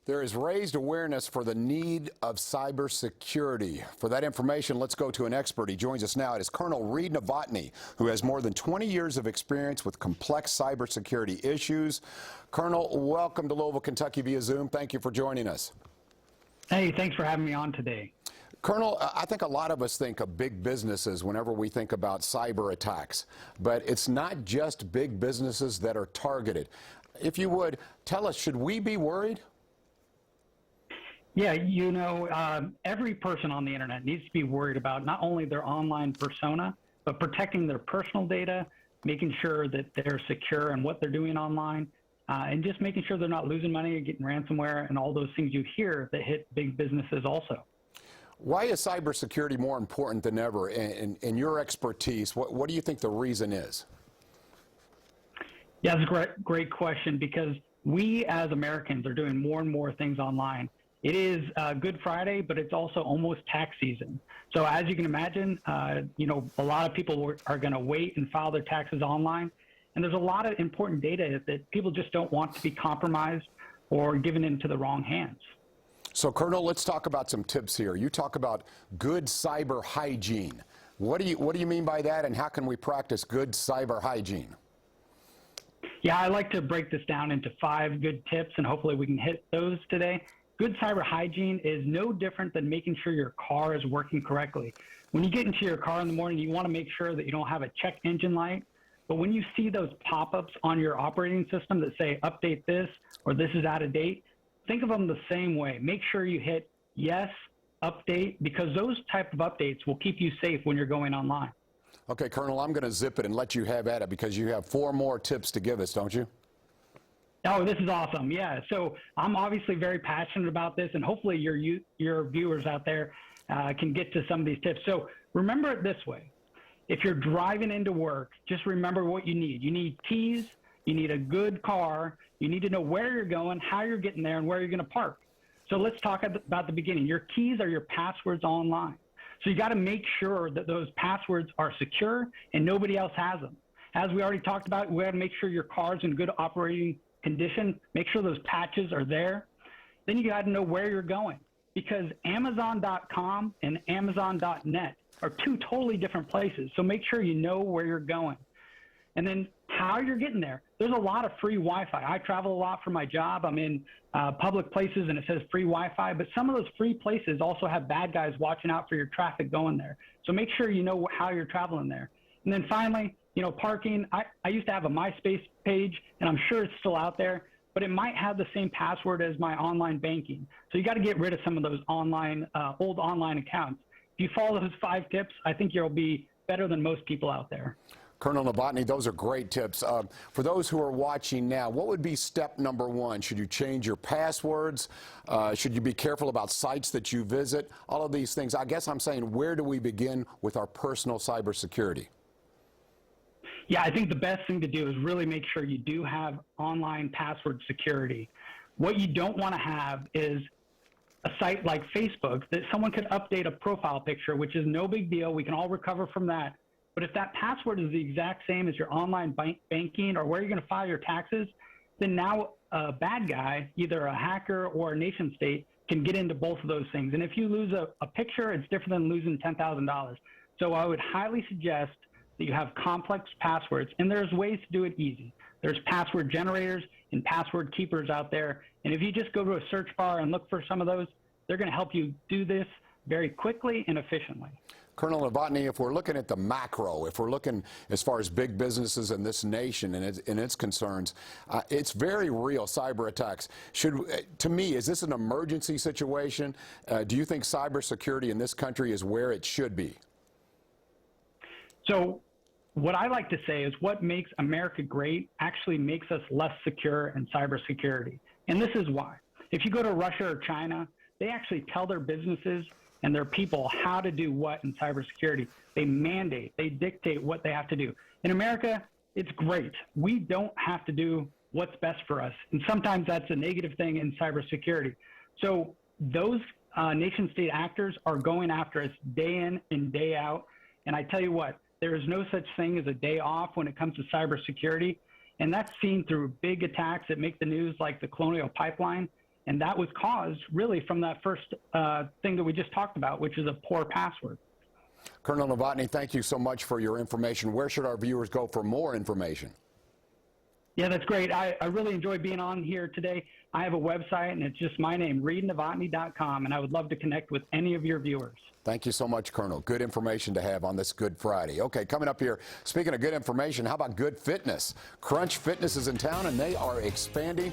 There is raised awareness for the need of cybersecurity. For that information, let's go to an expert. He joins us now. It is Colonel Reid Novotny, who has more than 20 years of experience with complex cybersecurity issues. Colonel, welcome to Louisville, Kentucky via Zoom. Thank you for joining us. Hey, thanks for having me on today. Colonel, I think a lot of us think of big businesses whenever we think about cyber attacks, but it's not just big businesses that are targeted. If you would, tell us, should we be worried? Yeah, every person on the internet needs to be worried about not only their online persona, but protecting their personal data, making sure that they're secure in what they're doing online, and just making sure they're not losing money or getting ransomware and all those things you hear that hit big businesses also. Why is cybersecurity more important than ever? In your expertise, what do you think the reason is? Yeah, that's a great question, because we as Americans are doing more and more things online. It is Good Friday, but it's also almost tax season. So as you can imagine, a lot of people are going to wait and file their taxes online. And there's a lot of important data that people just don't want to be compromised or given into the wrong hands. So, Colonel, let's talk about some tips here. You talk about good cyber hygiene. What do you mean by that, and how can we practice good cyber hygiene? Yeah, I like to break this down into 5 good tips, and hopefully we can hit those today. Good cyber hygiene is no different than making sure your car is working correctly. When you get into your car in the morning, you want to make sure that you don't have a check engine light. But when you see those pop-ups on your operating system that say, update this, or this is out of date, think of them the same way. Make sure you hit yes, update, because those type of updates will keep you safe when you're going online. Okay, Colonel, I'm going to zip it and let you have at it, because you have 4 more tips to give us, don't you? Oh, this is awesome. Yeah. So I'm obviously very passionate about this, and hopefully your viewers out there can get to some of these tips. So remember it this way. If you're driving into work, just remember what you need. You need keys. You need a good car. You need to know where you're going, how you're getting there, and where you're going to park. So let's talk about the beginning. Your keys are your passwords online. So you got to make sure that those passwords are secure and nobody else has them. As we already talked about, we got to make sure your car's in good operating condition. Make sure those patches are there. Then you got to know where you're going, because Amazon.com and Amazon.net are 2 totally different places. So make sure you know where you're going. And then how you're getting there. There's a lot of free Wi-Fi. I travel a lot for my job. I'm in public places and it says free Wi-Fi, but some of those free places also have bad guys watching out for your traffic going there. So make sure you know how you're traveling there. And then finally, parking. I used to have a MySpace page, and I'm sure it's still out there, but it might have the same password as my online banking. So you got to get rid of some of those old online accounts. If you follow those 5 tips, I think you'll be better than most people out there. Colonel Novotny, those are great tips. For those who are watching now, what would be step number 1? Should you change your passwords? Should you be careful about sites that you visit? All of these things. I guess I'm saying, where do we begin with our personal cybersecurity? Yeah, I think the best thing to do is really make sure you do have online password security. What you don't want to have is a site like Facebook that someone could update a profile picture, which is no big deal. We can all recover from that. But if that password is the exact same as your online banking or where you're going to file your taxes, then now a bad guy, either a hacker or a nation state, can get into both of those things. And if you lose a picture, it's different than losing $10,000. So I would highly suggest that you have complex passwords, and there's ways to do it easy. There's password generators and password keepers out there. And if you just go to a search bar and look for some of those, they're going to help you do this very quickly and efficiently. Colonel Novotny, if we're looking at the macro, if we're looking as far as big businesses in this nation and its concerns, it's very real, cyber attacks. To me, is this an emergency situation? Do you think cybersecurity in this country is where it should be? So what I like to say is what makes America great actually makes us less secure in cybersecurity. And this is why. If you go to Russia or China, they actually tell their businesses and their people how to do what in cybersecurity. They mandate, they dictate what they have to do. In America, it's great. We don't have to do what's best for us. And sometimes that's a negative thing in cybersecurity. So those nation state actors are going after us day in and day out. And I tell you what, there is no such thing as a day off when it comes to cybersecurity. And that's seen through big attacks that make the news, like the Colonial Pipeline. And that was caused really from that first thing that we just talked about, which is a poor password. Colonel Novotny, thank you so much for your information. Where should our viewers go for more information? Yeah, that's great. I really enjoyed being on here today. I have a website, and it's just my name, reidnovotny.com, and I would love to connect with any of your viewers. Thank you so much, Colonel. Good information to have on this Good Friday. Okay, coming up here, speaking of good information, how about good fitness? Crunch Fitness is in town, and they are expanding